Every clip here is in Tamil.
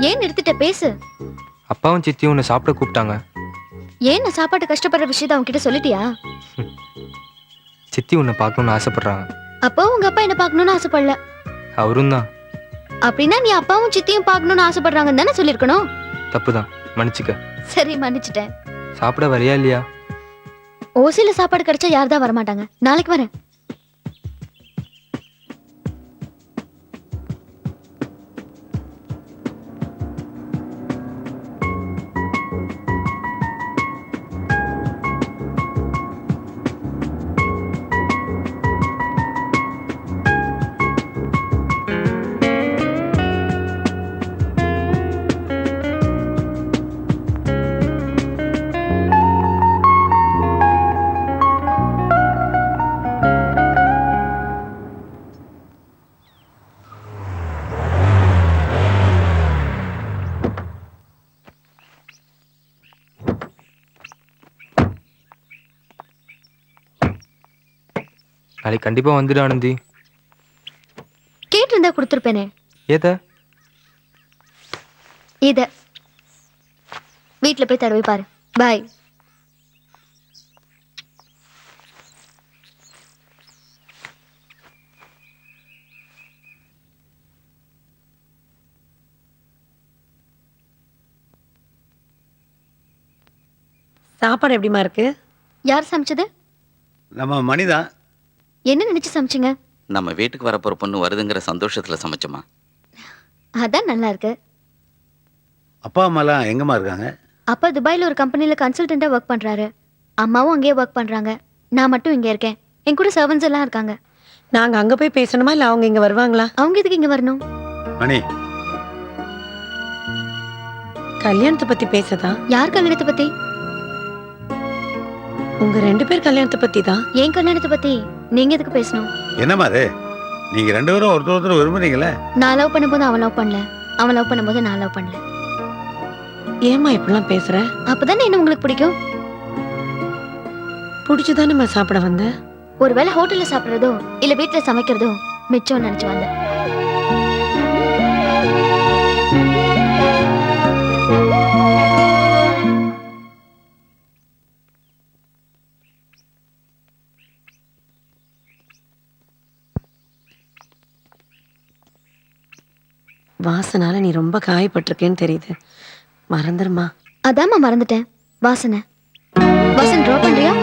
ஏன் நிறுத்திட்ட? பேசு. அப்பாவும் சித்தியும் உன்னை சாப்பிட கூப்பிட்டாங்க. ஏன் நான் சாப்பாட்டு கஷ்டப்படுற விஷயத்த அவங்க கிட்ட சொல்லிட்டியா? சித்தி உன்னை பார்க்கணும்னு ஆசைப்படுறாங்க. அப்போ உங்க அப்பா என்ன பார்க்கணும்னு ஆசைப்படல. அவரும் தான். அப்படின்னா நீ அப்பாவும் சித்தியும் பார்க்கணும்னு ஆசைப்படுறாங்கன்னு தானே சொல்லிருக்கணும். தப்புதான், மன்னிச்சுக்க. சரி, மன்னிச்சிட்டேன். சாப்பிட வரியா இல்லையா? ஓசில சாப்பாடு கிடைச்சா யார்தான் வரமாட்டாங்க. நாளைக்கு வரேன். நாளைக்கு கண்டிப்பா வந்துடு ஆனந்தி. கேட்டிருந்தா கொடுத்துருப்பேனே. ஏத இத வீட்டுல போய் தடவை பாரு. பாய். சாப்பாடு எப்படிமா இருக்கு? யார் சமைச்சது? நம்ம மணிதான். என்ன நினைச்சு சமைச்சிங்க? நம்ம வீட்டுக்கு வரப்போற பொண்ணு வருதுங்கிற சந்தோஷத்துல சமைச்சோமா. அதான் நல்லா இருக்கு. அப்பா அம்மாலாம் எங்கம்மா இருக்காங்க? அப்பா துபாயில ஒரு கம்பெனில கன்சல்டண்டா ஒர்க் பண்றாரு. அம்மாவும் அங்கேயே ஒர்க் பண்றாங்க. நான் மட்டும் இங்க இருக்கேன். என் கூட சர்வன்ஸ் எல்லாம் இருக்காங்க. நாங்க அங்க போய் பேசணுமா இல்ல அவங்க இங்க வருவாங்களா? அவங்க எதுக்கு இங்க வரணும்? மணி, கல்யாணத்தை பத்தி பேசதா? யார் கல்யாணத்தை பத்தி? உங்க 2 பேர் கல்யாணத்தை பத்தி தான். ஏன் கல்யாணத்தை பத்தி நீங்க எதுக்கு பேசணும்? என்னம்மா அது? நீங்க 2 பேரும் ஒருத்தர் விரும்புறீங்களே. நான் லவ் பண்ணும்போது அவன் லவ் பண்ணல, அவன் லவ் பண்ணும்போது நான் லவ் பண்ணல. ஏமா இப்படிலாம் பேசுற? அப்பதானே என்ன உங்களுக்கு பிடிக்கும்? பிடிச்சுதான் நம்ம சாப்பிட வந்த. ஒருவேளை ஹோட்டல்ல சாப்பிடுறதோ இல்ல வீட்டுல சமைக்கிறதோ மிச்சம் நினைச்சு வந்தேன். வாசனால நீ ரொம்ப காயப்பட்டிருக்கேன்னு தெரியுது. மறந்துருமா? அதாம்மா மறந்துட்டேன். வாசனை வாசன் ட்ராப் பண்றியா?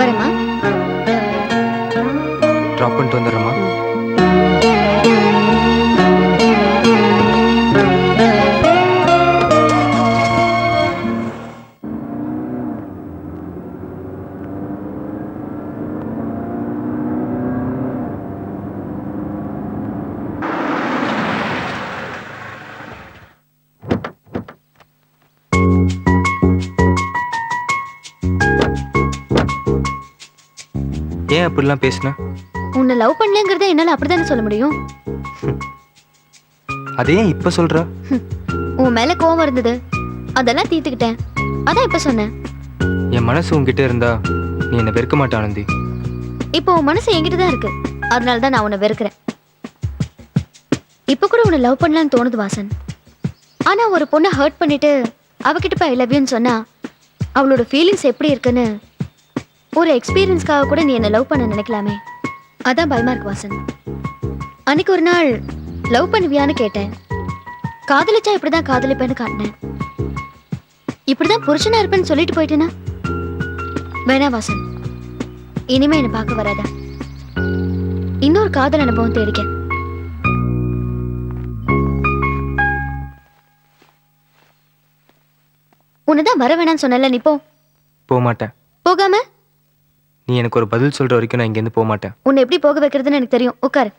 வரமா? ட்ராப் பண்ணிட்டு வந்துடுறேம்மா. ஏன் அப்படிலாம் பேசுன? உன்னை லவ் பண்ணலங்கிறத என்னால அப்படிதானே சொல்ல முடியும். அதே இப்ப சொல்ற? உன் மேல கோவம் இருந்தது, அதெல்லாம் தீர்த்துக்கிட்டேன். அதான் இப்ப சொன்னேன். என் மனசு உன்கிட்ட இருந்தா நீ என்ன வெறுக்க மாட்ட ஆனந்தி. இப்போ உன் மனசு என்கிட்ட தான் இருக்கு. அதனாலதான் நான் உன்னை வெறுக்கிறேன். இப்ப கூட உன்னை லவ் பண்ணலான்னு தோணுது வாசன். ஆனா ஒரு பொண்ணை ஹர்ட் பண்ணிட்டு அவகிட்ட போய் ஐ லவ் யூன்னு சொன்னா அவளோட ஃபீலிங்ஸ் எப்படி இருக்குன்னு ஒரு எக்ஸ்பீரியன்ஸ்க்காக கூட நீ என்ன லவ் பண்ண நினைக்கலாமே. அதான் பயமா இருக்கு வாசன். அன்னைக்கு ஒரு நாள் லவ் பண்ணுவியான்னு கேட்டேன். காதலிச்சா இப்படிதான் காதலிப்பேன்னு காட்டினேன். இப்படிதான் புருஷனா இருப்பேன்னு சொல்லிட்டு போயிட்டேனா? வேணா வாசன், இனிமே என்ன பார்க்க வராதா. இன்னொரு காதல் அனுபவம் தேடிக்க. உன்னதான் வர வேணான்னு சொன்னல, நீ போ. போக மாட்டேன். போகாம? நீ எனக்கு ஒரு பதில் சொல்ற வரைக்கும் நான் இங்கேருந்து போக மாட்டேன். உன்னை எப்படி போக வைக்கிறதுன்னு எனக்கு தெரியும். உட்காரு.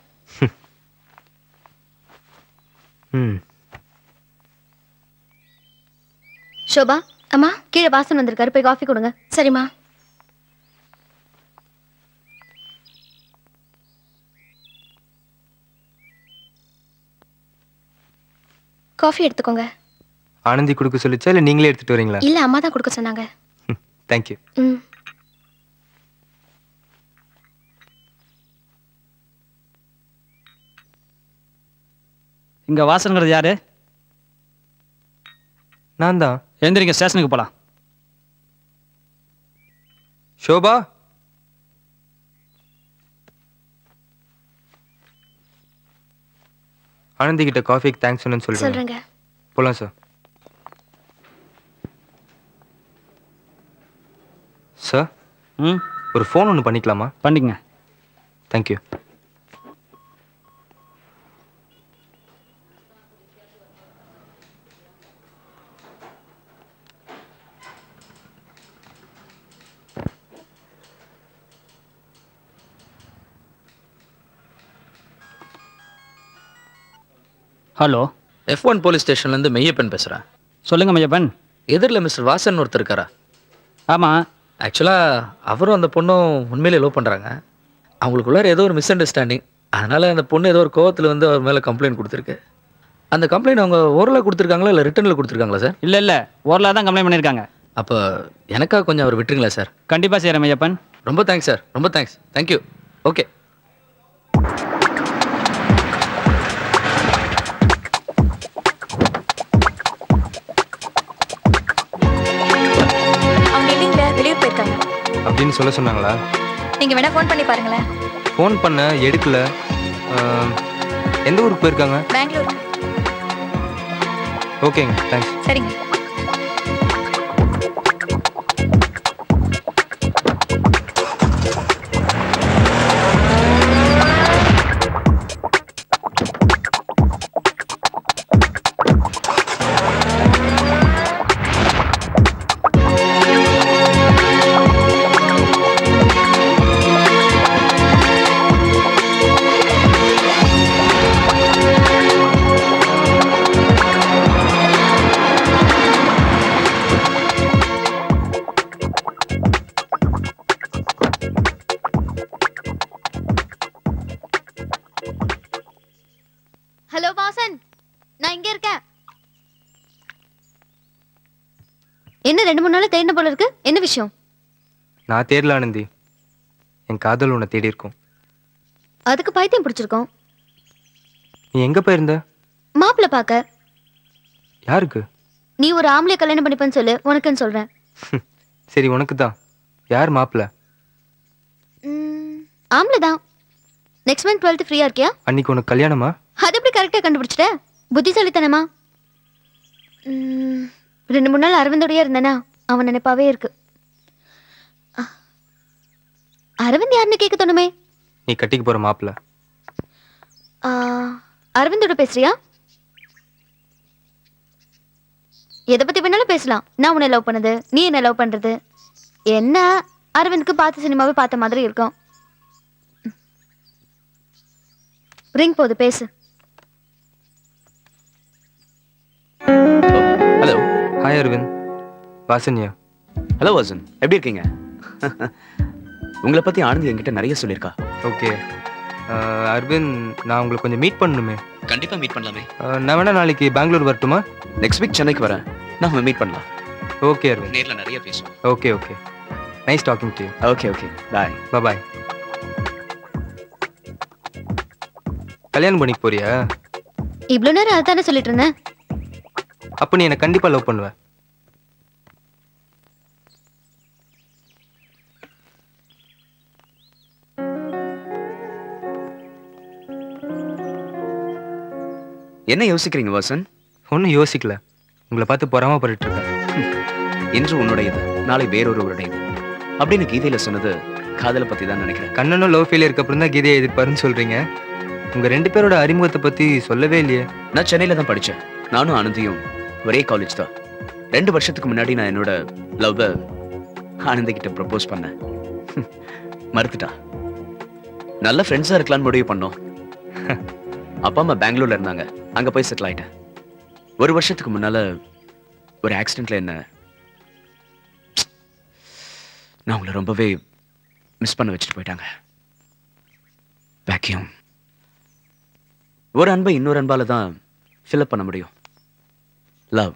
ஷோபா, அம்மா கீழே வாசன் வந்திருக்காரு, போய் காஃபி கொடுங்க. சரிம்மா. காஃபி எடுத்துக்கோங்க. ஆனந்தி கொடுக்க சொல்லிச்சா இல்லை நீங்களே எடுத்துட்டு வரீங்களா? இல்ல, அம்மா தான் கொடுக்க சொன்னாங்க. தேங்க்யூ. இங்கே வாசனுங்கிறது யாரு? நான் தான். எழுந்திரிங்க, ஸ்டேஷனுக்கு போகலாம். ஷோபா, ஆனந்தி கிட்ட காஃபிக்கு தேங்க்ஸ் சொன்னு சொல்றேன். சொல்றேங்க. போலாம் சார். சார், ம், ஒரு ஃபோன் ஒன்று பண்ணிக்கலாமா? பண்ணிக்கங்க. தேங்க்யூ. ஹலோ, F1 போலீஸ் ஸ்டேஷன்லேருந்து மெய்யப்பன் பேசுகிறேன். சொல்லுங்க மையப்பன். எதிரில் மிஸ்டர் வாசன் ஒருத்தர் இருக்காரா? ஆமாம். ஆக்சுவலாக அவரும் அந்த பொண்ணும் உண்மையிலே லவ் பண்ணுறாங்க. அவங்களுக்குள்ளார ஏதோ ஒரு மிஸ் அண்டர்ஸ்டாண்டிங். அதனால் அந்த பொண்ணு ஏதோ ஒரு கோவத்தில் வந்து அவர் மேலே கம்ப்ளைண்ட் கொடுத்துருக்கு. அந்த கம்ப்ளைண்ட் அவங்க ஓரலாக கொடுத்துருக்காங்களா இல்லை ரிட்டனில் கொடுத்துருக்காங்களா சார்? இல்லை ஓரலாக தான் கம்ப்ளைண்ட் பண்ணியிருக்காங்க. அப்போ எனக்காக கொஞ்சம் அவர் விட்டுருங்களா சார்? கண்டிப்பாக செய்கிறேன் மையப்பன். ரொம்ப தேங்க்ஸ் சார், ரொம்ப தேங்க்ஸ். தேங்க்யூ. ஓகே. அவங்க இல்லைங்கள, வெளியூர் போயிருக்காங்க. அப்படின்னு சொல்ல சொன்னாங்களா? நீங்க வேணா ஃபோன் பண்ணி பாருங்களேன். ஃபோன் பண்ண எடுக்கல. எந்த ஊருக்கு போயிருக்காங்க? பெங்களூர். ஓகேங்க, தேங்க்ஸ். சரிங்க. ஹலோ வாசன், நான் இங்க இருக்கேன். என்ன 2-3 நாள் தேடின போல இருக்கு? என்ன விஷயம்? நான் தேடல ஆனந்தி, என் காதல் உன்னை தேடி இருக்கோம். அதுக்கு பைத்தியம் பிடிச்சிருக்கோம். நீ எங்க போயிருந்த? மாப்பிள்ள பார்க்க. யாருக்கு? நீ ஒரு ஆம்பளை கல்யாணம் பண்ணிப்பேன்னு சொல்லு, உனக்குன்னு சொல்றேன். சரி, உனக்கு தான். யார் மாப்பிள்ள? ஆம்பளை தான். நெக்ஸ்ட் மந்த் 12th ஃப்ரீயா இருக்கியா? அன்னைக்கு உனக்கு கல்யாணமா? அது எப்படி கரெக்டா கண்டுபிடிச்சிட்ட? புத்திசாலித்தனமா? 2-3 நாள் அரவிந்தோடய இருந்தேனா, அவன் நினைப்பாவே இருக்கு. அரவிந்த் யாருன்னு கேட்க தோணுமே. நீ கட்டிக்கு போற மாப்பிள்ள. அரவிந்தோட பேசுறியா? எதை பத்தி வேணாலும் பேசலாம். நான் உன்னை லவ் பண்ணது, நீ என்ன லவ் பண்றது. என்ன அரவிந்துக்கு பார்த்த சினிமாவே பார்த்த மாதிரி இருக்கும். ரிங் போது, பேசு. ஹலோ. ஹாய் அரவிந்த், வாசன்யா. ஹலோ வாசன், எப்படி இருக்கீங்க? உங்களை பத்தி ஆனந்தி என்கிட்ட நிறைய சொல்லியிருக்கா. ஓகே அரவிந்த், நான் உங்களை கொஞ்சம் மீட் பண்ணணுமே. கண்டிப்பா மீட் பண்ணலாமே. நான் வேணா நாளைக்கு பெங்களூர் வரட்டுமா? நெக்ஸ்ட் வீக் சென்னைக்கு வரேன், நாம மீட் பண்ணலாம். ஓகே அரவிந்த், நேர்ல நிறைய பேசுவோம். Okay okay, nice talking to you. Okay okay, bye. Bye. கல்யாணம் பண்ணிக்க போறியா? இவ்வளவு நேரம் அதானே சொல்லிட்டு இருந்தேன். அப்ப நீ என்ன கண்டிப்பா லவ் பண்ணுவ. என்ன யோசிக்கிறீங்க வாசன்? ஒன்னும் யோசிக்கல, உங்களை பார்த்து பொறாமப்பட்டு இருக்கேன். இன்று உன்னுடையது, நாளை வேறொருவருடையது அப்படின்னு கீதையில சொன்னது காதலை பத்தி தான் நினைக்கிறேன். கண்ணனும் லவ் ஃபெயிலியருக்கு அப்புறம் தான் கீதையை எதிர்ப்பாருன்னு சொல்றீங்க. உங்க 2 பேரோட அறிமுகத்தை பத்தி சொல்லவே இல்லையே. நான் சென்னையில தான் படிச்சேன். நானும் ஆனந்தியும் ஒரே காலேஜ் தான். 2 வருஷத்துக்கு முன்னாடி நான் என்னோட லவ் ஆனந்தி கிட்ட ப்ரப்போஸ் பண்ணேன். மறுத்துட்டா. நல்ல ஃப்ரெண்ட்ஸா இருக்கலாம்னு முடிவு பண்ணோம். அப்பா அம்மா பெங்களூர்ல இருந்தாங்க, அங்க போய் செட்டில் ஆயிட்டேன். 1 வருஷத்துக்கு முன்னால ஒரு ஆக்சிடென்ட்ல என்ன நான் உங்களை ரொம்பவே மிஸ் பண்ண வச்சுட்டு போயிட்டாங்க. வேக்யூம். ஒரு அன்பை இன்னொரு அன்பால தான் ஃபில்அப் பண்ண முடியும். லவ்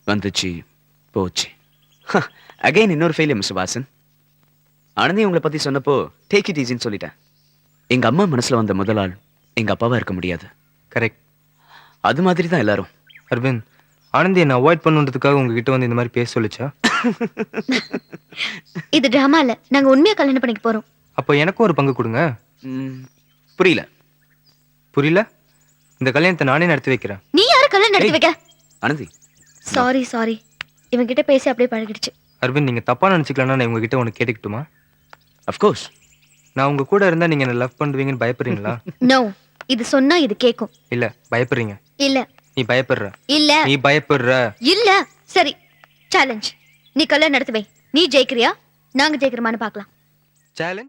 வந்துச்சு போச்சு. அகைன் இன்னொரு ஃபெயிலியர் மிஸ்டர் வாசன். ஆனந்தி உங்களை பத்தி சொன்னப்போ டேக் இட் ஈஸின்னு சொல்லிட்டேன். எங்க அம்மா மனசுல வந்த முதல் ஆள் எங்க அப்பாவா இருக்க முடியாது. கரெக்ட். அது மாதிரி தான் எல்லாரும். அரவிந்த், ஆனந்தி என்னை அவாய்ட் பண்ணுன்றதுக்காக உங்ககிட்ட வந்து இந்த மாதிரி பேச சொல்லுச்சா? இது டிராமா இல்ல, நாங்க உண்மையா கல்யாணம் பண்ணிக்க போறோம். அப்போ எனக்கும் ஒரு பங்கு கொடுங்க. புரியல. புரியல? இந்த கல்யாணத்தை நானே நடத்தி வைக்கிறேன். நீ யார கல்யாணம் நடத்தி வைக்க? ஆனந்தி, சாரி இவன் கிட்ட பேசி அப்படியே பழகிடுச்சு. அரவிந்த், நீங்க தப்பா நினைச்சுக்கலன்னா நான் உங்ககிட்ட ஒன்று கேட்டுக்கிட்டுமா? அஃப்கோர்ஸ். நான் உங்க கூட இருந்தா நீங்க என்ன லவ் பண்ணுவீங்கன்னு பயப்படுறீங்களா? நோ, இது சொன்னா இது கேக்கும். இல்ல, பயப்படுறீங்க. இல்ல நீ பயப்படுற. இல்ல நீ பயப்படுற. இல்ல. சரி, சேலஞ்ச். நீ கல்யாணம் நடத்தி வை. நீ ஜெயிக்கிறியா, நாங்க ஜெயிக்கிறோமான்னு பார்க்கலாம். சேலஞ்ச்.